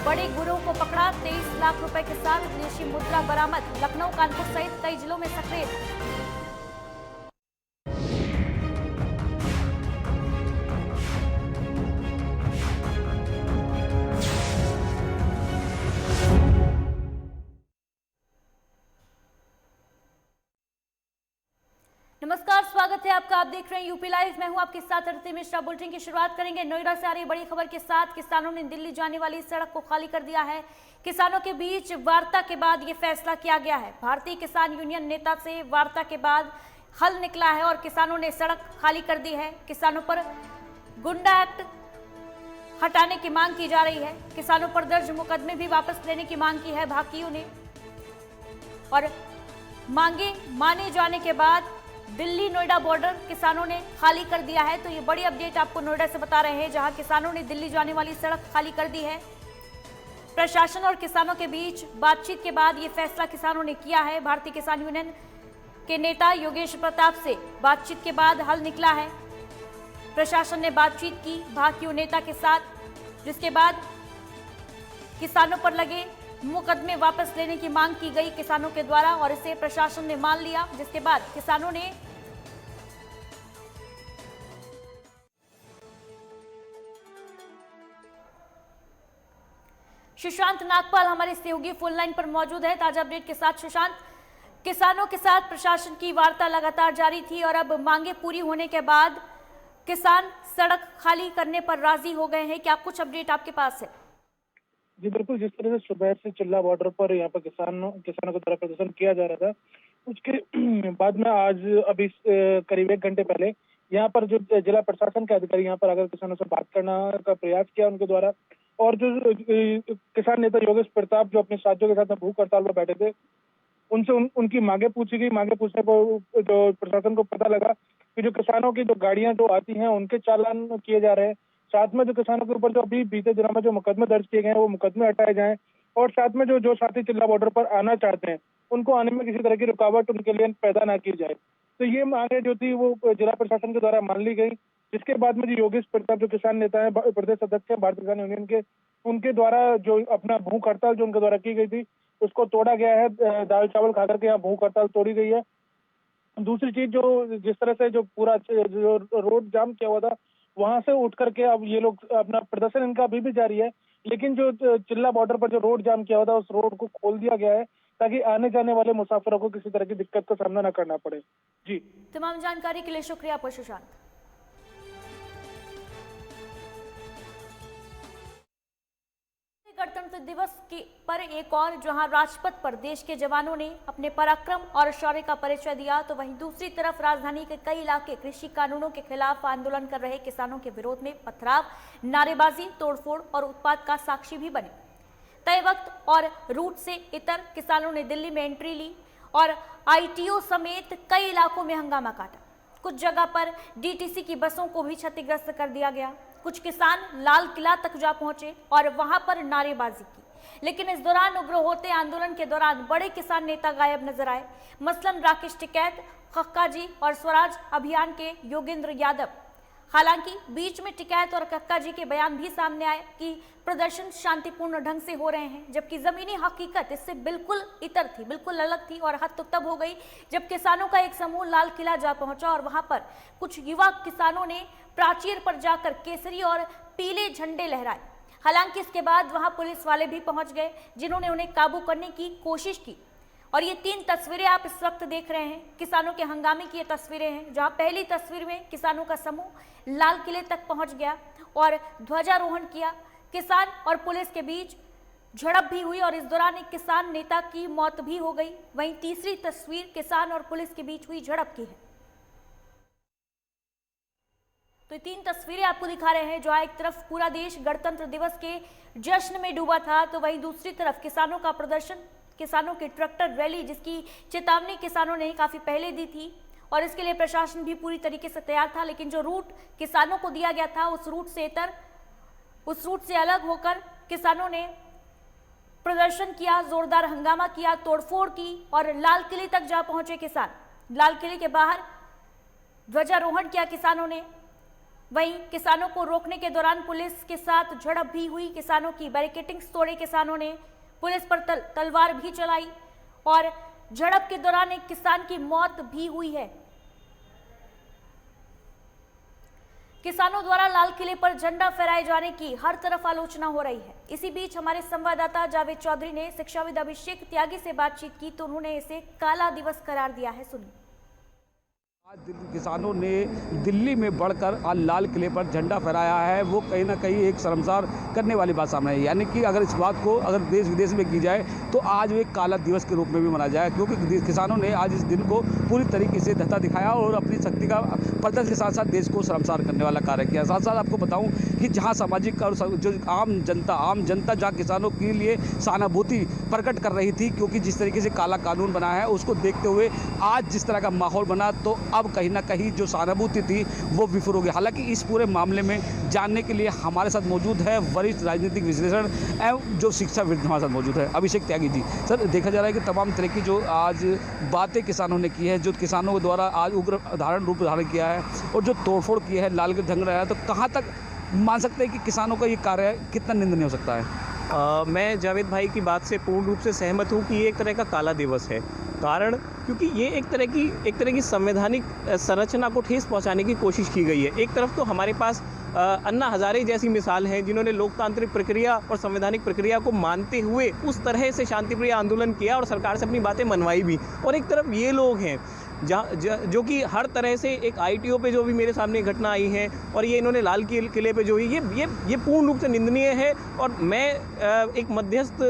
बड़े गिरोह को पकड़ा, 23 लाख रुपए के साथ विदेशी मुद्रा बरामद। लखनऊ, कानपुर सहित कई जिलों में सक्रिय। नमस्कार, स्वागत है आपका। आप देख रहे हैं यूपी लाइव। मैं हूं आपके साथ आरती मिश्रा। बुलेटिन की शुरुआत करेंगे नोएडा से आ रही बड़ी खबर के साथ। किसानों ने दिल्ली जाने वाली सड़क को खाली कर दिया है। किसानों के बीच वार्ता के बाद ये फैसला किया गया है। भारतीय किसान यूनियन नेता से वार्ता के बाद हल निकला है और किसानों ने सड़क खाली कर दी है। किसानों पर गुंडा एक्ट हटाने की मांग की जा रही है। किसानों पर दर्ज मुकदमे भी वापस लेने की मांग की है भाकियों ने, और मांगे माने जाने के बाद दिल्ली नोएडा बॉर्डर किसानों ने खाली कर दिया है। तो ये बड़ी अपडेट आपको नोएडा से बता रहे हैं, जहां किसानों ने दिल्ली जाने वाली सड़क खाली कर दी है। प्रशासन और किसानों के बीच बातचीत के बाद ये फैसला किसानों ने किया है। भारतीय किसान यूनियन के नेता योगेश प्रताप से बातचीत के बाद हल निकला है। प्रशासन ने बातचीत की भाकियों नेता के साथ, जिसके बाद किसानों पर लगे मुकदमे वापस लेने की मांग की गई किसानों के द्वारा, और इसे प्रशासन ने मान लिया। जिसके बाद किसानों ने सुशांत नागपाल हमारे सहयोगी फोन लाइन पर मौजूद है ताजा अपडेट के साथ। सुशांत, किसानों के साथ प्रशासन की वार्ता लगातार जारी थी और अब मांगे पूरी होने के बाद किसान सड़क खाली करने पर राजी हो गए हैं। क्या कुछ अपडेट आपके पास है? जी बिल्कुल, जिस तरह से सुबह से चिल्ला बॉर्डर पर यहाँ पर किसानों के द्वारा प्रदर्शन किया जा रहा था, उसके बाद में आज अभी करीब 1 घंटे पहले यहाँ पर जो जिला प्रशासन के अधिकारी यहाँ पर आकर किसानों से बात करना का प्रयास किया उनके द्वारा, और जो किसान नेता योगेश प्रताप जो अपने साथियों के साथ भूख हड़ताल पर बैठे थे, उनसे उनकी मांगे पूछी गई। मांगे पूछने पर जो प्रशासन को पता लगा कि जो किसानों की जो गाड़ियां जो आती हैं उनके चालान किए जा रहे हैं, साथ में जो किसानों के ऊपर जो अभी बीते दिनों में जो मुकदमे दर्ज किए गए हैं वो मुकदमे हटाए जाएं, और साथ में जो साथी चिल्ला बॉर्डर पर आना चाहते हैं उनको आने में किसी तरह की रुकावट उनके लिए पैदा ना की जाए। तो ये मांगे जो थी वो जिला प्रशासन के द्वारा मान ली गई। जिसके बाद में जो योगेश प्रताप जो किसान नेता है, प्रदेश अध्यक्ष है भारतीय किसान यूनियन के, उनके द्वारा जो अपना भूख हड़ताल जो उनके द्वारा की गई थी उसको तोड़ा गया है। दाल चावल खाकर के यहाँ भूख हड़ताल तोड़ी गई है। दूसरी चीज, जो जिस तरह से जो पूरा जो रोड जाम किया हुआ था वहां से उठ करके अब ये लोग अपना प्रदर्शन इनका अभी भी जारी है, लेकिन जो चिल्ला बॉर्डर पर जो रोड जाम किया हुआ था उस रोड को खोल दिया गया है ताकि आने जाने वाले मुसाफिरों को किसी तरह की दिक्कत का सामना न करना पड़े। जी, तमाम जानकारी के लिए शुक्रिया आपका सुशांत। गणतंत्र दिवस पर एक और जहां राजपथ पर देश के जवानों ने अपने पराक्रम और शौर्य का परिचय दिया, तो वहीं दूसरी तरफ राजधानी के कई इलाके कृषि कानूनों के खिलाफ आंदोलन कर रहे किसानों के विरोध में पथराव, नारेबाजी, तोड़फोड़ और उत्पात का साक्षी भी बने। तय वक्त और रूट से इतर किसानों ने दिल्ली में एंट्री ली और आईटीओ समेत कई इलाकों में हंगामा काटा। कुछ जगह पर डीटीसी की बसों को भी क्षतिग्रस्त कर दिया गया। कुछ किसान लाल किला तक जा पहुंचे और वहां पर नारेबाजी की, लेकिन इस दौरान उग्र होते आंदोलन के दौरान बड़े किसान नेता गायब नजर आए। मसलन राकेश टिकैत, कक्का जी और स्वराज अभियान के योगेंद्र यादव। हालांकि बीच में टिकैत और कक्का जी के बयान भी सामने आए कि प्रदर्शन शांतिपूर्ण ढंग से हो रहे हैं, जबकि जमीनी हकीकत इससे बिल्कुल इतर थी, बिल्कुल अलग थी। और हद तो तब हो गई जब किसानों का एक समूह लाल किला जा पहुंचा और वहां पर कुछ युवा किसानों ने प्राचीर पर जाकर केसरी और पीले झंडे लहराए। हालांकि इसके बाद वहां पुलिस वाले भी पहुंच गए, जिन्होंने उन्हें काबू करने की कोशिश की। और ये 3 तस्वीरें आप इस वक्त देख रहे हैं, किसानों के हंगामे की ये तस्वीरें हैं, जहां पहली तस्वीर में किसानों का समूह लाल किले तक पहुंच गया और ध्वजारोहण किया। किसान और पुलिस के बीच झड़प भी हुई और इस दौरान एक किसान नेता की मौत भी हो गई। वहीं तीसरी तस्वीर किसान और पुलिस के बीच हुई झड़प की है। तो 3 तस्वीरें आपको दिखा रहे हैं, जहां एक तरफ पूरा देश गणतंत्र दिवस के जश्न में डूबा था, तो वहीं दूसरी तरफ किसानों का प्रदर्शन, किसानों की ट्रैक्टर रैली, जिसकी चेतावनी किसानों ने काफी पहले दी थी और इसके लिए प्रशासन भी पूरी तरीके से तैयार था। लेकिन जो रूट किसानों को दिया गया था उस रूट से अलग होकर किसानों ने प्रदर्शन किया, जोरदार हंगामा किया, तोड़फोड़ की और लाल किले तक जा पहुंचे किसान। लाल किले के बाहर ध्वजारोहण किया किसानों ने वहीं किसानों को रोकने के दौरान पुलिस के साथ झड़प भी हुई। किसानों की बैरिकेडिंग्स तोड़े किसानों ने, पुलिस पर तलवार भी चलाई और झड़प के दौरान एक किसान की मौत भी हुई है। किसानों द्वारा लाल किले पर झंडा फहराए जाने की हर तरफ आलोचना हो रही है। इसी बीच हमारे संवाददाता जावेद चौधरी ने शिक्षाविद अभिषेक त्यागी से बातचीत की तो उन्होंने इसे काला दिवस करार दिया है। सुनिए। आज किसानों ने दिल्ली में बढ़कर आज लाल किले पर झंडा फहराया है, वो कहीं ना कहीं एक शर्मसार करने वाली बात सामने आई। यानी कि अगर इस बात को अगर देश विदेश में की जाए तो आज वो एक काला दिवस के रूप में भी मनाया जाए, क्योंकि किसानों ने आज इस दिन को पूरी तरीके से धत्ता दिखाया और अपनी शक्ति का प्रदर्शन के साथ साथ देश को शर्मसार करने वाला कार्य किया। साथ साथ आपको बताऊं कि जहां सामाजिक और जो आम जनता जहां किसानों के लिए सहानुभूति प्रकट कर रही थी, क्योंकि जिस तरीके से काला कानून बना है उसको देखते हुए आज जिस तरह का माहौल बना, तो अब कहीं ना कहीं जो सहानुभूति थी वो विफल हो गई। हालांकि इस पूरे मामले में जानने के लिए हमारे साथ मौजूद है वरिष्ठ राजनीतिक विश्लेषण एवं जो शिक्षाविद हमारे साथ मौजूद है अभिषेक त्यागी जी। सर, देखा जा रहा है कि तमाम तरह की जो आज बातें किसानों ने की है, जो किसानों द्वारा आज उग्र रूप धारण किया है और जो तोड़फोड़ की है, लाल किले झंडा है, तो कहाँ तक मान सकते हैं कि किसानों का ये कार्य कितना निंदनीय हो सकता है? मैं जावेद भाई की बात से पूर्ण रूप से सहमत हूँ कि ये एक तरह का काला दिवस है। कारण क्योंकि ये एक तरह की संवैधानिक संरचना को ठेस पहुंचाने की कोशिश की गई है। एक तरफ तो हमारे पास अन्ना हजारे जैसी मिसाल हैं जिन्होंने लोकतांत्रिक प्रक्रिया और संवैधानिक प्रक्रिया को मानते हुए उस तरह से शांतिप्रिय आंदोलन किया और सरकार से अपनी बातें मनवाई भी, और एक तरफ ये लोग हैं जो कि हर तरह से एक ITO पे जो भी मेरे सामने घटना आई है और ये इन्होंने लाल किले पे जो हुई ये पूर्ण रूप से निंदनीय है। और मैं एक मध्यस्थ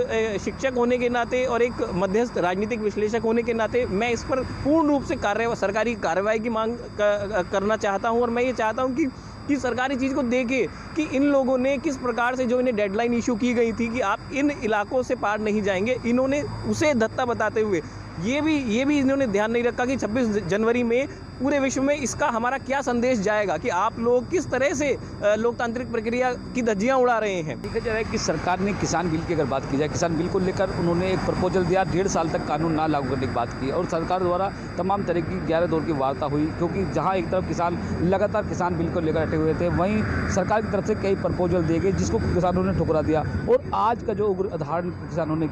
शिक्षक होने के नाते और एक मध्यस्थ राजनीतिक विश्लेषक होने के नाते मैं इस पर पूर्ण रूप से सरकारी कार्रवाई की मांग करना चाहता हूँ। और मैं ये चाहता हूँ कि सरकारी चीज़ को देखे कि इन लोगों ने किस प्रकार से जो इन्हें डेडलाइन इशू की गई थी कि आप इन इलाकों से पार नहीं जाएंगे, इन्होंने उसे धत्ता बताते हुए ये भी इन्होंने ध्यान नहीं रखा कि 26 जनवरी में पूरे विश्व में इसका हमारा क्या संदेश जाएगा कि आप लोग किस तरह से लोकतांत्रिक प्रक्रिया की धज्जियां उड़ा रहे हैं। देखा जा रहा है कि सरकार ने किसान बिल की अगर बात की जाए, किसान बिल को लेकर उन्होंने एक प्रपोजल दिया, 1.5 साल तक कानून ना लागू करने की बात की और सरकार द्वारा तमाम तरह की 11 दौर की वार्ता हुई, क्योंकि जहाँ एक तरफ किसान लगातार किसान बिल को लेकर अटे हुए थे, वहीं सरकार की तरफ से कई प्रपोजल दिए गए जिसको किसानों ने ठुकरा दिया। और आज का जो उग्र उदाहरण किसानों ने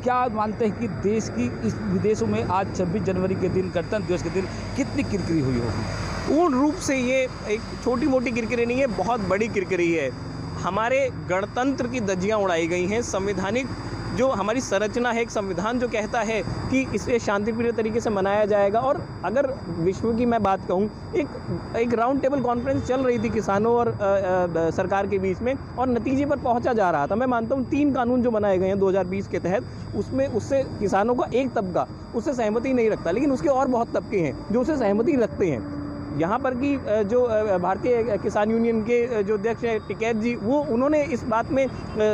क्या मानते हैं कि देश की इस विदेशों में आज 26 जनवरी के दिन, गणतंत्र दिवस के दिन, कितनी किरकिरी हुई होगी? पूर्ण रूप से ये एक छोटी मोटी किरकिरी नहीं है, बहुत बड़ी किरकिरी है। हमारे गणतंत्र की धज्जियां उड़ाई गई हैं। संवैधानिक जो हमारी संरचना है, एक संविधान जो कहता है कि इसे शांतिप्रिय तरीके से मनाया जाएगा। और अगर विश्व की मैं बात कहूँ, एक राउंड टेबल कॉन्फ्रेंस चल रही थी किसानों और सरकार के बीच में और नतीजे पर पहुंचा जा रहा था। मैं मानता हूँ 3 कानून जो बनाए गए हैं 2020 के तहत, उससे किसानों का एक तबका उससे सहमति नहीं रखता, लेकिन उसके और बहुत तबके हैं जो उससे सहमति रखते हैं। यहाँ पर की जो भारतीय किसान यूनियन के जो अध्यक्ष हैं टिकैत जी, उन्होंने इस बात में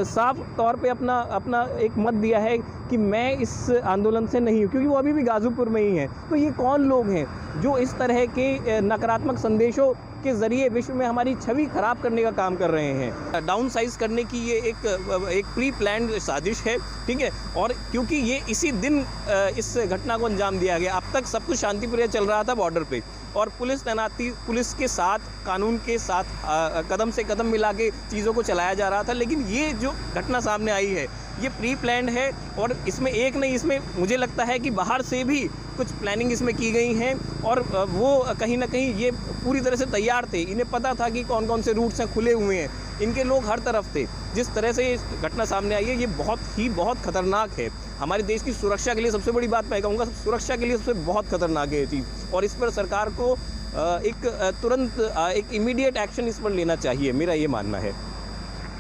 साफ तौर पे अपना एक मत दिया है कि मैं इस आंदोलन से नहीं हूँ, क्योंकि वो अभी भी गाजीपुर में ही हैं। तो ये कौन लोग हैं जो इस तरह के नकारात्मक संदेशों के ज़रिए विश्व में हमारी छवि खराब करने का काम कर रहे हैं? डाउन साइज करने की ये एक प्री प्लान्ड साजिश है, ठीक है। और क्योंकि ये इसी दिन इस घटना को अंजाम दिया गया। अब तक सब कुछ शांतिप्रिय चल रहा था बॉर्डर पे और पुलिस तैनाती, पुलिस के साथ, कानून के साथ कदम से कदम मिला के चीज़ों को चलाया जा रहा था। लेकिन ये जो घटना सामने आई है ये प्री प्लान्ड है और इसमें एक नहीं, इसमें मुझे लगता है कि बाहर से भी कुछ प्लानिंग इसमें की गई हैं और वो कहीं ना कहीं ये पूरी तरह से तैयार थे। इन्हें पता था कि कौन कौन से रूट्स हैं खुले हुए हैं, इनके लोग हर तरफ थे। जिस तरह से ये घटना सामने आई है ये बहुत खतरनाक है। हमारे देश की सुरक्षा के लिए सबसे बड़ी बात मैं कहूँगा, सुरक्षा के लिए सबसे बहुत खतरनाक है ये चीज़ और इस पर सरकार को तुरंत एक इमीडिएट एक्शन इस पर लेना चाहिए, मेरा ये मानना है।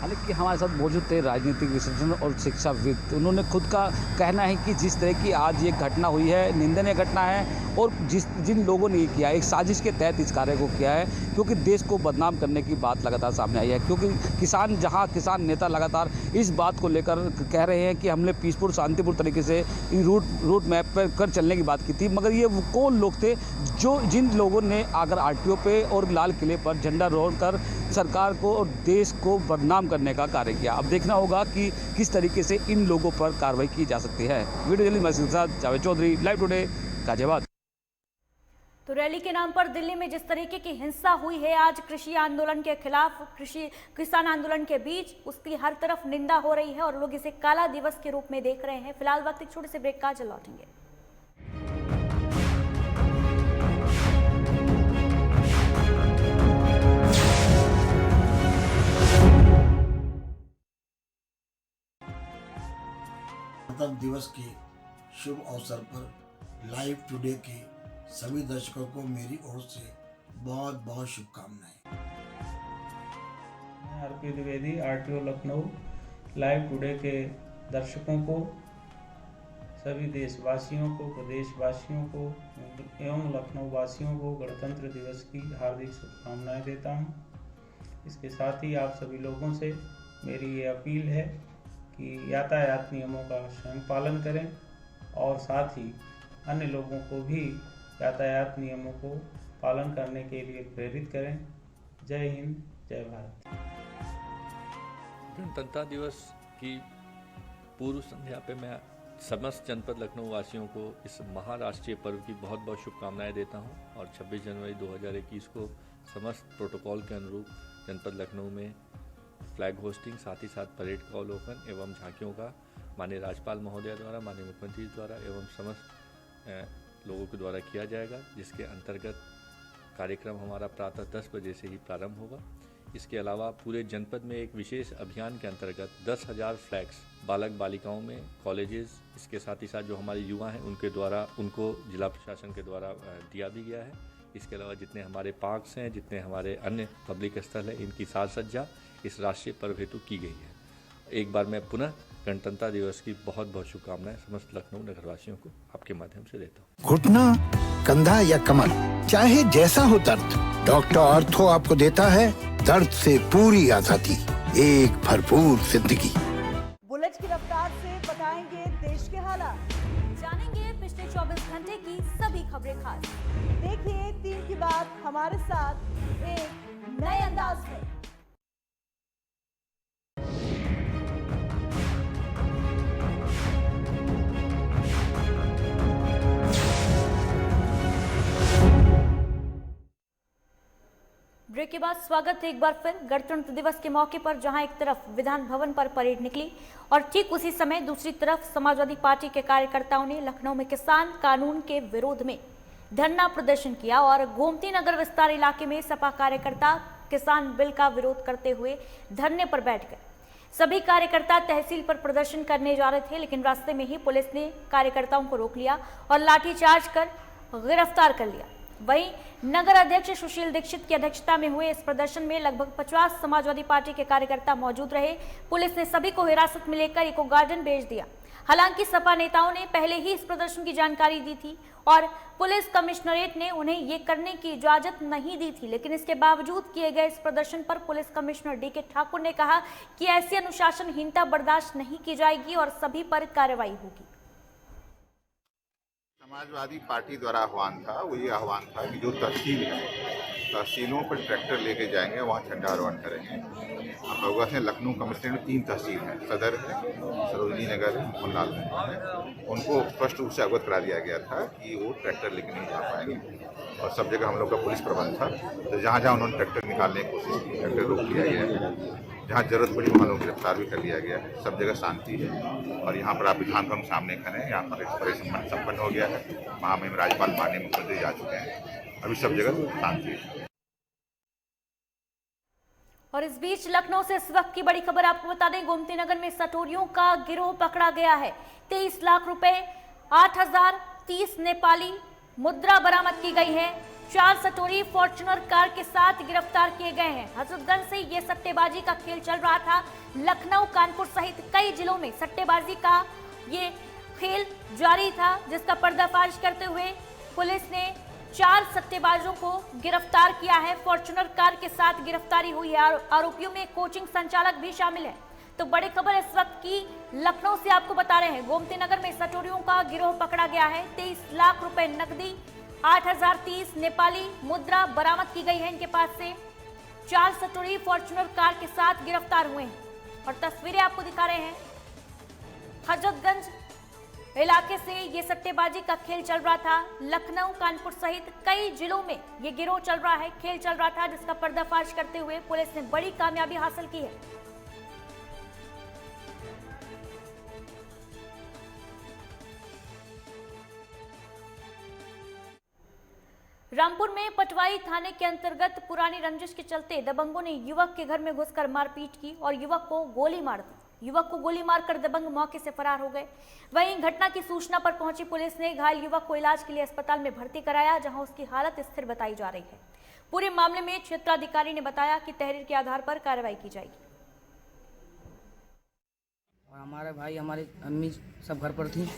हालांकि हमारे साथ मौजूद थे राजनीतिक विश्लेषण और शिक्षाविद, उन्होंने खुद का कहना है कि जिस तरह की आज ये घटना हुई है निंदनीय घटना है और जिन लोगों ने ये किया, एक साजिश के तहत इस कार्य को किया है, क्योंकि देश को बदनाम करने की बात लगातार सामने आई है। क्योंकि किसान नेता लगातार इस बात को लेकर कह रहे हैं कि हमने पीसफुल शांतिपूर्ण तरीके से रूट मैप पर कर चलने की बात की थी, मगर ये वो कौन लोग थे जिन लोगों ने अगर RTO पे और लाल किले पर झंडा रोल कर सरकार को और देश को बदनाम करने का कार्य किया। अब देखना होगा कि किस तरीके से इन लोगों पर कार्रवाई की जा सकती है। वीडियो जर्नलिस्ट के साथ जावेद चौधरी, लाइव टुडे, गाजियाबाद। तो रैली के नाम पर दिल्ली में जिस तरीके की हिंसा हुई है आज कृषि आंदोलन के खिलाफ, किसान आंदोलन के बीच, उसकी हर तरफ निंदा हो रही है और लोग इसे काला दिवस के रूप में देख रहे हैं। फिलहाल वक्त एक छोटे से ब्रेक का, चल लौटेंगे। गणतंत्र दिवस के शुभ अवसर पर लाइव टुडे के सभी दर्शकों को मेरी ओर से बहुत बहुत शुभकामनाएं। मैं RP Dwivedi, RTO Lucknow, live today के दर्शकों को, सभी देशवासियों को, प्रदेशवासियों को एवं लखनऊ वासियों को गणतंत्र दिवस की हार्दिक शुभकामनाएं देता हूं। इसके साथ ही आप सभी लोगों से मेरी ये अपील है कि यातायात नियमों का स्वयं पालन करें और साथ ही अन्य लोगों को भी यातायात नियमों को पालन करने के लिए प्रेरित करें। जय हिंद, जय भारत। गणतंत्र दिवस की पूर्व संध्या पे मैं समस्त जनपद लखनऊ वासियों को इस महाराष्ट्रीय पर्व की बहुत बहुत शुभकामनाएं देता हूं और 26 जनवरी 2021 को समस्त प्रोटोकॉल के अनुरूप जनपद लखनऊ में फ्लैग होस्टिंग, साथ ही साथ परेड का अवलोकन एवं झांकियों का माननीय राज्यपाल महोदय द्वारा, माननीय मुख्यमंत्री द्वारा एवं समस्त लोगों के द्वारा किया जाएगा, जिसके अंतर्गत कार्यक्रम हमारा प्रातः 10 बजे से ही प्रारंभ होगा। इसके अलावा पूरे जनपद में एक विशेष अभियान के अंतर्गत 10,000 फ्लैग्स बालक बालिकाओं में, कॉलेजेस, इसके साथ ही साथ जो हमारे युवा हैं उनके द्वारा, उनको जिला प्रशासन के द्वारा दिया भी गया है। इसके अलावा जितने हमारे पार्क्स हैं, जितने हमारे अन्य पब्लिक स्थल हैं, इनकी साज सज्जा इस राष्ट्रीय पर्व हेतु की गई है। एक बार मैं पुनः गणतंत्र दिवस की बहुत बहुत शुभकामनाएं समस्त लखनऊ नगरवासियों को आपके माध्यम से देता हूँ। घुटना, कंधा या कमर, चाहे जैसा हो दर्द, डॉक्टर ऑर्थो आपको देता है दर्द से पूरी आजादी, एक भरपूर जिंदगी। बुलेट की रफ्तार से बताएंगे देश के हालात, जानेंगे पिछले 24 घंटे की सभी खबरें खास। देखिए 3 की बात हमारे साथ एक नए अंदाज में। ब्रेक के बाद स्वागत है एक बार फिर गणतंत्र दिवस के मौके पर, जहां एक तरफ विधान भवन पर परेड निकली और ठीक उसी समय दूसरी तरफ समाजवादी पार्टी के कार्यकर्ताओं ने लखनऊ में किसान कानून के विरोध में धरना प्रदर्शन किया और गोमती नगर विस्तार इलाके में सपा कार्यकर्ता किसान बिल का विरोध करते हुए धरने पर बैठ गए। सभी कार्यकर्ता तहसील पर प्रदर्शन करने जा रहे थे, लेकिन रास्ते में ही पुलिस ने कार्यकर्ताओं को रोक लिया और लाठीचार्ज कर गिरफ्तार कर लिया। वहीं नगर अध्यक्ष सुशील दीक्षित की अध्यक्षता में हुए इस प्रदर्शन में लगभग 50 समाजवादी पार्टी के कार्यकर्ता मौजूद रहे। पुलिस ने सभी को हिरासत में लेकर इको गार्डन भेज दिया। हालांकि सपा नेताओं ने पहले ही इस प्रदर्शन की जानकारी दी थी और पुलिस कमिश्नरेट ने उन्हें ये करने की इजाजत नहीं दी थी, लेकिन इसके बावजूद किए गए इस प्रदर्शन पर पुलिस कमिश्नर डीके ठाकुर ने कहा कि ऐसी अनुशासनहीनता बर्दाश्त नहीं की जाएगी और सभी पर कार्रवाई होगी। समाजवादी पार्टी द्वारा आह्वान था, वो ये आह्वान था कि जो तहसील है, तहसीलों पर ट्रैक्टर लेके जाएंगे, वहाँ झंडारोहण करेंगे। आप लोगों से लखनऊ कमिश्नरेट में 3 तहसील हैं, सदर है, सरोजनी नगर है, मोहनलाल है। उनको स्पष्ट रूप से अवगत करा दिया गया था कि वो ट्रैक्टर लेके नहीं जा पाएंगे और सब जगह हम लोग का पुलिस प्रबंध था। तो जहाँ जहाँ उन्होंने ट्रैक्टर निकालने की कोशिश की, ट्रैक्टर रोक लिया गया है। जहाँ जरूरत पड़ी वहाँ लोग गिरफ्तार भी कर लिया गया है। सब जगह शांति है और यहाँ पर आप विधान भवन सामने खड़े हैं, यहाँ पर ऑपरेशन संपन्न हो गया है। महामहिम राज्यपाल माननीय मुख्यमंत्री जा चुके हैं, अभी सब जगह शांति है। और इस बीच लखनऊ से इस वक्त की बड़ी खबर आपको बता दें, गोमती नगर में सटोरियों का गिरोह पकड़ा गया है। 23 लाख रुपए, 8,030 नेपाली मुद्रा बरामद की गई है। 4 सटोरी फॉर्च्यूनर कार के साथ गिरफ्तार किए गए हैं। हजरतगंज से ये सट्टेबाजी का खेल चल रहा था। लखनऊ, कानपुर सहित कई जिलों में सट्टेबाजी का ये खेल जारी था, जिसका पर्दाफाश करते हुए पुलिस ने 4 सट्टेबाजों को गिरफ्तार किया है। फॉर्च्यूनर कार के साथ गिरफ्तारी हुई है। आरोपियों में कोचिंग संचालक भी शामिल है। तो बड़ी खबर इस वक्त की लखनऊ से आपको बता रहे हैं, गोमती नगर में सटोरियों का गिरोह पकड़ा गया है। 23 लाख रुपए नकदी, 8,030 नेपाली मुद्रा बरामद की गई है इनके पास से। 4 सटोरी फॉर्च्यूनर कार के साथ गिरफ्तार हुए हैं और तस्वीरें आपको दिखा रहे हैं। हजरतगंज इलाके से ये सट्टेबाजी का खेल चल रहा था। लखनऊ, कानपुर सहित कई जिलों में ये गिरोह चल रहा है, खेल चल रहा था, जिसका पर्दाफाश करते हुए पुलिस ने बड़ी कामयाबी हासिल की है। रामपुर में पटवाई थाने के अंतर्गत पुरानी रंजिश के चलते दबंगों ने युवक के घर में घुसकर मारपीट की और युवक को गोली मार दी। युवक को गोली मारकर दबंग मौके से फरार हो गए। वहीं घटना की सूचना पर पहुंची पुलिस ने घायल युवक को इलाज के लिए अस्पताल में भर्ती कराया, जहां उसकी हालत स्थिर बताई जा रही है। पूरे मामले में क्षेत्राधिकारी ने बताया कि तहरीर के आधार पर कार्रवाई की जाएगी। और हमारे भाई, हमारी अम्मी सब घर पर थी।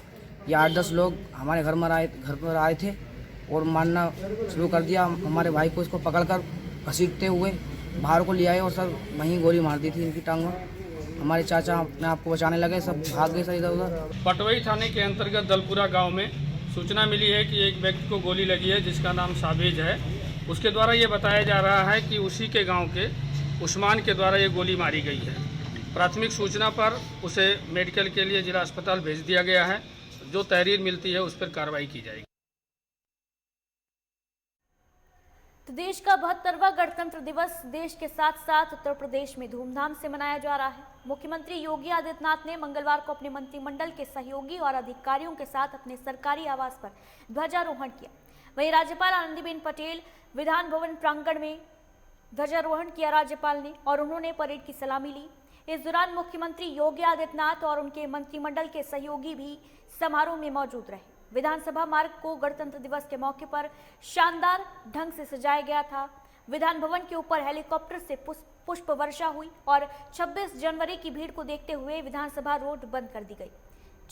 ये 8-10 लोग हमारे घर पर आए थे और मारना शुरू कर दिया। हमारे भाई को इसको पकड़कर घसीटते हुए बाहर को ले आए और सर वहीं गोली मार दी थी इनकी टांग में। हमारे चाचा अपने आप को बचाने लगे, सब भाग गए सर इधर उधर। पटवाई थाने के अंतर्गत दलपुरा गांव में सूचना मिली है कि एक व्यक्ति को गोली लगी है, जिसका नाम साबिज है। उसके द्वारा ये बताया जा रहा है कि उसी के गांव के उस्मान के द्वारा ये गोली मारी गई है। प्राथमिक सूचना पर उसे मेडिकल के लिए जिला अस्पताल भेज दिया गया है। जो तहरीर मिलती है उस पर कार्रवाई की जाएगी। तो देश का 72वां गणतंत्र दिवस देश के साथ साथ उत्तर प्रदेश में धूमधाम से मनाया जा रहा है। मुख्यमंत्री योगी आदित्यनाथ ने मंगलवार को अपने मंत्रिमंडल के सहयोगी और अधिकारियों के साथ अपने सरकारी आवास पर ध्वजारोहण किया। वहीं राज्यपाल आनंदीबेन पटेल विधान भवन प्रांगण में ध्वजारोहण किया राज्यपाल ने, और उन्होंने परेड की सलामी ली। इस दौरान मुख्यमंत्री योगी आदित्यनाथ और उनके मंत्रिमंडल के सहयोगी भी समारोह में मौजूद रहे। विधानसभा मार्ग को गणतंत्र दिवस के मौके पर शानदार ढंग से सजाया गया था। विधान भवन के ऊपर हेलीकॉप्टर से पुष्प वर्षा हुई और 26 जनवरी की भीड़ को देखते हुए विधानसभा रोड बंद कर दी गई।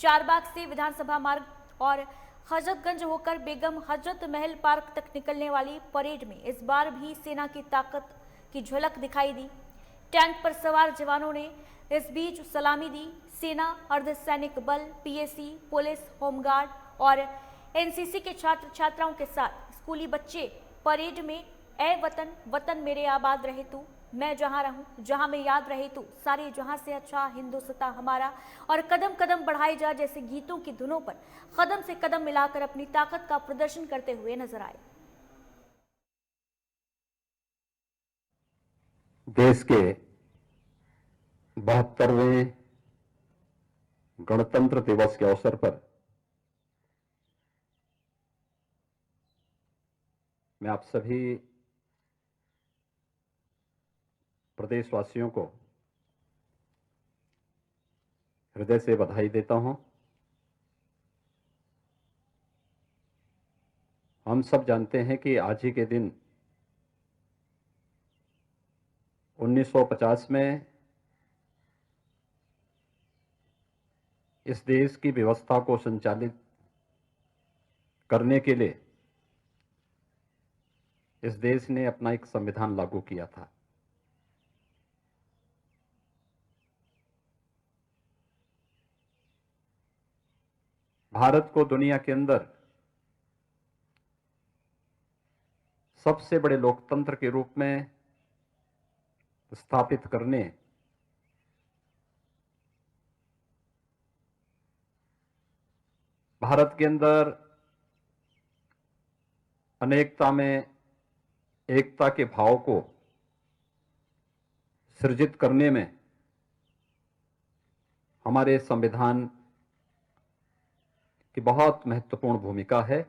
चारबाग से विधानसभा मार्ग और हजरतगंज होकर बेगम हजरत महल पार्क तक निकलने वाली परेड में इस बार भी सेना की ताकत की झलक दिखाई दी। टैंक पर सवार जवानों ने इस बीच सलामी दी। सेना, अर्धसैनिक बल, पीएसी, पुलिस, होमगार्ड और एनसीसी के छात्र छात्राओं के साथ स्कूली बच्चे परेड में ए वतन वतन मेरे आबाद रहे तू, मैं जहां रहूं जहां में याद रहे तू, सारे जहां से अच्छा हिंदुस्तान हमारा और कदम कदम बढ़ाए जा जैसे गीतों की धुनों पर कदम से कदम मिलाकर अपनी ताकत का प्रदर्शन करते हुए नजर आए। देश के 72वें गणतंत्र दिवस के अवसर पर मैं आप सभी प्रदेशवासियों को हृदय से बधाई देता हूं। हम सब जानते हैं कि आज ही के दिन 1950 में इस देश की व्यवस्था को संचालित करने के लिए इस देश ने अपना एक संविधान लागू किया था। भारत को दुनिया के अंदर सबसे बड़े लोकतंत्र के रूप में स्थापित करने भारत के अंदर अनेकता में एकता के भाव को सृजित करने में हमारे संविधान की बहुत महत्वपूर्ण भूमिका है।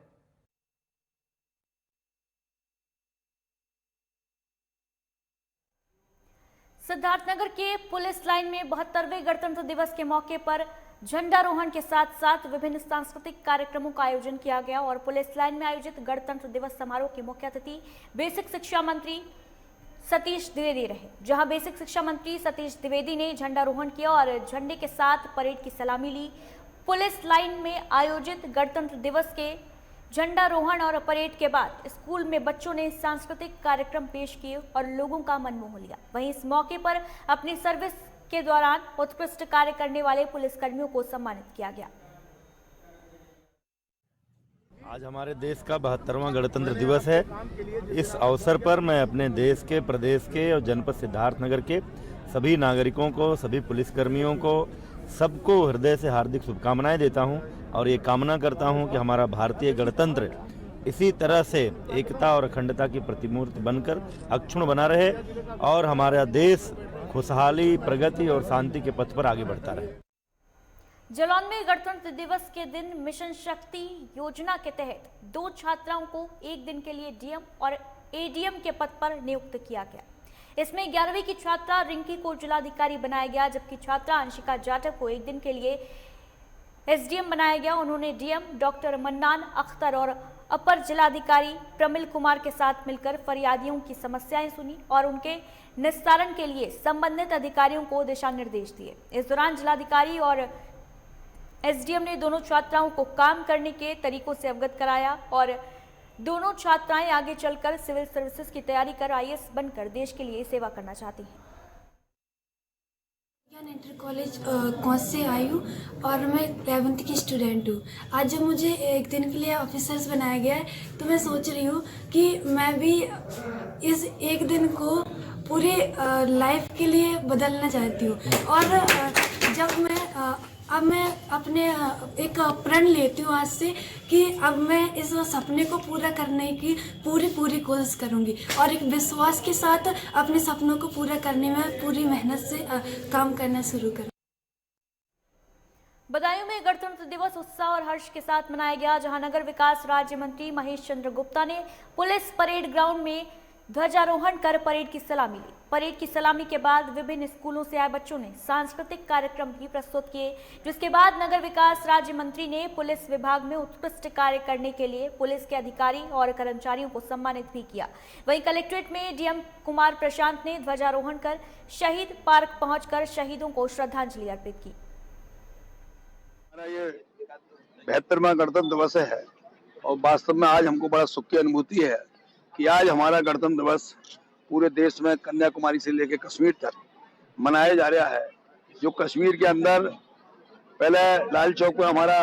सिद्धार्थनगर के पुलिस लाइन में 72वें गणतंत्र दिवस के मौके पर झंडारोहण के साथ साथ विभिन्न सांस्कृतिक कार्यक्रमों का आयोजन किया गया और पुलिस लाइन में आयोजित गणतंत्र दिवस समारोह के मुख्य अतिथि बेसिक शिक्षा मंत्री सतीश द्विवेदी रहे, जहां बेसिक शिक्षा मंत्री सतीश द्विवेदी ने झंडारोहण किया और झंडे के साथ परेड की सलामी ली। पुलिस लाइन में आयोजित गणतंत्र दिवस के झंडारोहण और परेड के बाद स्कूल में बच्चों ने सांस्कृतिक कार्यक्रम पेश किए और लोगों का मन मोह लिया। वहीं इस मौके पर अपनी सर्विस के दौरान उत्कृष्ट कार्य करने वाले पुलिसकर्मियों को सम्मानित किया गया। आज हमारे देश का 72वां गणतंत्र दिवस है। इस अवसर पर मैं अपने देश के, प्रदेश के और जनपद सिद्धार्थनगर के सभी नागरिकों को, सभी पुलिसकर्मियों को सबको हृदय से हार्दिक शुभकामनाएं देता हूं और ये कामना करता हूं कि हमारा भारतीय गणतंत्र इसी तरह से एकता और अखंडता की प्रतिमूर्ति बनकर अक्षुण्ण बना रहे और हमारा देश खुशहाली, प्रगति और शांति के पथ पर आगे बढ़ता रहे। जालौन में गणतंत्र दिवस के दिन मिशन शक्ति योजना के तहत 2 छात्राओं को एक दिन के लिए डीएम और एडीएम के पद पर नियुक्त किया गया। इसमें 11वीं की छात्रा रिंकी को जिलाधिकारी बनाया गया, जबकि छात्रा अंशिका जाटव को एक दिन के लिए एसडीएम बनाया गया। उन्होंने डीएम डॉक्टर मन्नान अख्तर और अपर जिलाधिकारी प्रमिल कुमार के साथ मिलकर फरियादियों की समस्याएं सुनी और उनके निस्तारण के लिए संबंधित अधिकारियों को दिशा निर्देश दिए। इस दौरान जिलाधिकारी और एसडीएम ने दोनों छात्राओं को काम करने के तरीकों से अवगत कराया और दोनों छात्राएं आगे चलकर सिविल सर्विसेज की तैयारी कर आईएएस बनकर देश के लिए सेवा करना चाहती हैं। इंटर कॉलेज कौन से आई हूँ और मैं 11th की स्टूडेंट हूँ। आज जब मुझे एक दिन के लिए ऑफिसर्स बनाया गया है तो मैं सोच रही हूँ कि मैं भी इस एक दिन को पूरी लाइफ के लिए बदलना चाहती हूँ और जब अब मैं अपने एक प्रण लेती हूँ आज से कि अब मैं इस सपने को पूरा करने की पूरी कोशिश करूँगी और एक विश्वास के साथ अपने सपनों को पूरा करने में पूरी मेहनत से काम करना शुरू करूँ। बदायूं में गणतंत्र दिवस उत्साह और हर्ष के साथ मनाया गया, जहां नगर विकास राज्य मंत्री महेश चंद्र गुप्ता ने पुलिस परेड ग्राउंड में ध्वजारोहण कर परेड की सलामी ली। परेड की सलामी के बाद विभिन्न स्कूलों से आए बच्चों ने सांस्कृतिक कार्यक्रम भी प्रस्तुत किए, जिसके बाद नगर विकास राज्य मंत्री ने पुलिस विभाग में उत्कृष्ट कार्य करने के लिए पुलिस के अधिकारी और कर्मचारियों को सम्मानित भी किया। वहीं कलेक्ट्रेट में डीएम कुमार प्रशांत ने ध्वजारोहण कर शहीद पार्क पहुंचकर शहीदों को श्रद्धांजलि अर्पित की। हमारा ये 72वां गणतंत्र दिवस है और वास्तव में आज हमको बड़ा सुख की अनुभूति है कि आज हमारा गणतंत्र दिवस पूरे देश में कन्याकुमारी से लेकर कश्मीर तक मनाया जा रहा है। जो कश्मीर के अंदर पहले लाल चौक पर हमारा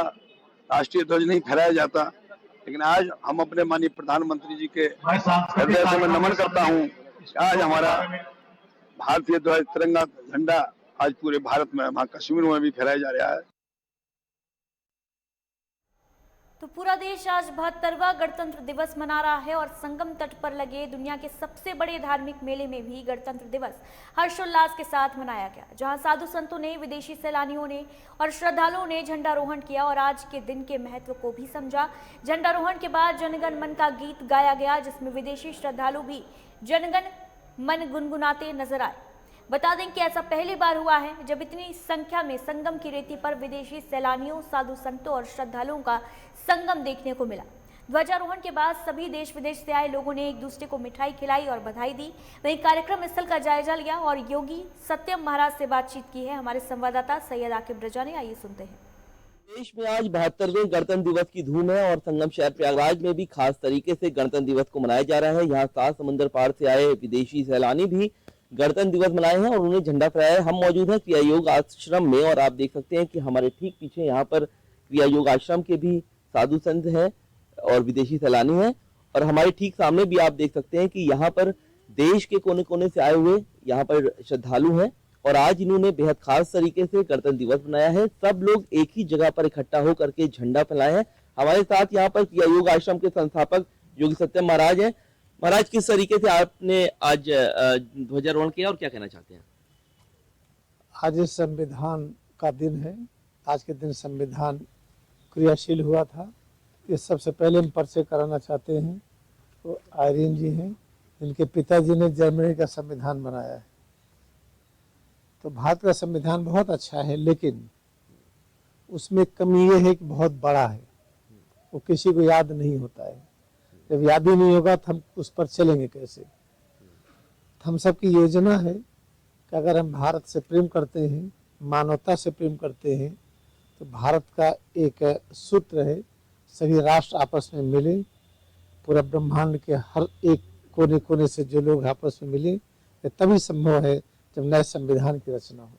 राष्ट्रीय ध्वज नहीं फहराया जाता, लेकिन आज हम अपने माननीय प्रधानमंत्री जी के हृदय से मैं नमन करता हूँ। आज हमारा भारतीय ध्वज तिरंगा झंडा आज पूरे भारत में, वहाँ कश्मीर में भी फहराया जा रहा है। तो पूरा देश आज 72वां गणतंत्र दिवस मना रहा है और संगम तट पर लगे दुनिया के सबसे बड़े धार्मिक मेले में भी गणतंत्र दिवस हर्षोल्लास के साथ मनाया गया, जहां साधु संतों ने, विदेशी सैलानियों ने और श्रद्धालुओं ने झंडारोहण किया और आज के दिन के महत्व को भी समझा। झंडारोहण के बाद जनगण मन का गीत गाया गया, जिसमें विदेशी श्रद्धालु भी जनगण मन गुनगुनाते नजर आए। बता दें कि ऐसा पहली बार हुआ है जब इतनी संख्या में संगम की रेती पर विदेशी सैलानियों, साधु संतों और श्रद्धालुओं का संगम देखने को मिला। ध्वजारोहण के बाद सभी देश विदेश से आए लोगों ने एक दूसरे को मिठाई खिलाई और बधाई दी। वहीं कार्यक्रम स्थल का जायजा लिया और योगी सत्यम महाराज से बातचीत की है हमारे संवाददाता सैयद आकिब रजा ने। आइए सुनते हैं। देश में आज 72वें गणतंत्र दिवस की धूम है और संगम शहर प्रयागराज में भी खास तरीके से गणतंत्र दिवस को मनाया जा रहा है। यहाँ 7 समुद्र पार से आए विदेशी सैलानी भी गणतंत्र दिवस मनाए हैं और उन्हें झंडा फहराया। हम मौजूद हैं क्रिया योग आश्रम में और आप देख सकते हैं कि हमारे ठीक पीछे यहाँ पर क्रिया योग आश्रम के भी साधु संत हैं और विदेशी सैलानी हैं और हमारे ठीक सामने भी आप देख सकते हैं कि यहाँ पर देश के कोने कोने से आए हुए यहाँ पर श्रद्धालु हैं और आज इन्होंने बेहद खास तरीके से गणतंत्र दिवस मनाया है। सब लोग एक ही जगह पर इकट्ठा होकर के झंडा फहराए हैं। हमारे साथ यहाँ पर क्रिया योग आश्रम के संस्थापक योगी सत्यम महाराज हैं। महाराज, किस तरीके से आपने आज ध्वजारोहण किया और क्या कहना चाहते हैं? आज संविधान का दिन है। आज के दिन संविधान क्रियाशील हुआ था। ये सबसे पहले हम परिचय कराना चाहते हैं वो आयरीन जी हैं, जिनके पिताजी ने जर्मनी का संविधान बनाया है। तो भारत का संविधान बहुत अच्छा है, लेकिन उसमें कमी ये है कि बहुत बड़ा है, वो किसी को याद नहीं होता है। जब याद ही नहीं होगा तो हम उस पर चलेंगे कैसे? हम सबकी योजना है कि अगर हम भारत से प्रेम करते हैं, मानवता से प्रेम करते हैं, तो भारत का एक सूत्र है, सभी राष्ट्र आपस में मिले, पूरा ब्रह्मांड के हर एक कोने कोने से जो लोग आपस में मिले, ये तभी संभव है जब नए संविधान की रचना हो।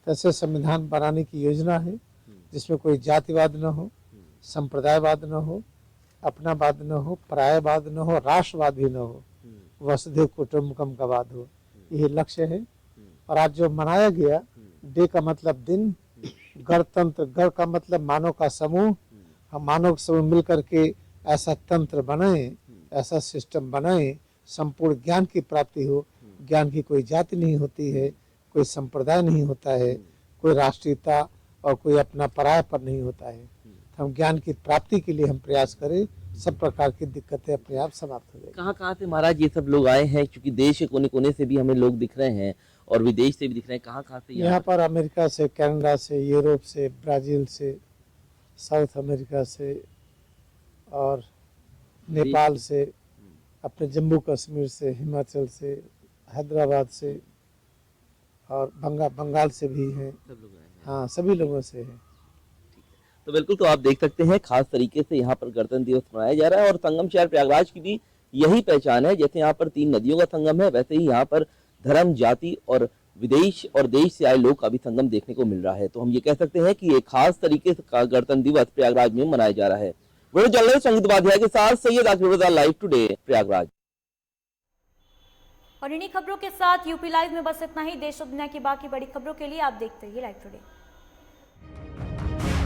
तो ऐसे संविधान बनाने की योजना है जिसमें कोई जातिवाद न हो, संप्रदायवाद न हो, अपनावाद न हो, परायवाद न हो, राष्ट्रवाद भी न हो, वसुधैव कुटुंबकम का वाद हो। यही लक्ष्य है। और आज जो मनाया गया, डे का मतलब दिन, गणतंत्र, गण का मतलब मानव का समूह, हम मानव के समूह मिल करके ऐसा तंत्र बनाए, ऐसा सिस्टम बनाए, संपूर्ण ज्ञान की प्राप्ति हो। ज्ञान की कोई जाति नहीं होती है, कोई संप्रदाय नहीं होता है, कोई राष्ट्रीयता और कोई अपना पराया पर नहीं होता है। हम ज्ञान की प्राप्ति के लिए हम प्रयास करें, सब प्रकार की दिक्कतें अपने आप समाप्त हो जाएगी। कहाँ से महाराज ये सब लोग आए हैं, क्योंकि देश के कोने कोने से भी हमें लोग दिख रहे हैं और विदेश से भी दिख रहे हैं, कहाँ से? यहाँ पर अमेरिका से, कनाडा से, यूरोप से, ब्राजील से, साउथ अमेरिका से और नेपाल से, अपने जम्मू कश्मीर से, हिमाचल से, हैदराबाद से और बंगाल से भी हैं। हाँ, सभी लोगों से है। तो बिल्कुल, तो आप देख सकते हैं खास तरीके से यहाँ पर गणतंत्र दिवस मनाया जा रहा है और संगम शहर प्रयागराज की भी यही पहचान है। जैसे यहाँ पर 3 नदियों का संगम है, वैसे ही यहाँ पर धर्म, जाति और विदेश और देश से आए लोग का भी संगम देखने को मिल रहा है। तो हम ये कह सकते हैं कि एक खास तरीके से गणतंत्र दिवस प्रयागराज में मनाया जा रहा है। वीडियो जर्नलिस्ट संगीत उपाध्याय के साथ सैयद आकिब लाइव टुडे प्रयागराज। और इन्हीं खबरों के साथ यूपी लाइव में बस इतना ही। देश और दुनिया की बाकी बड़ी खबरों के लिए आप देखते रहिए लाइव टुडे।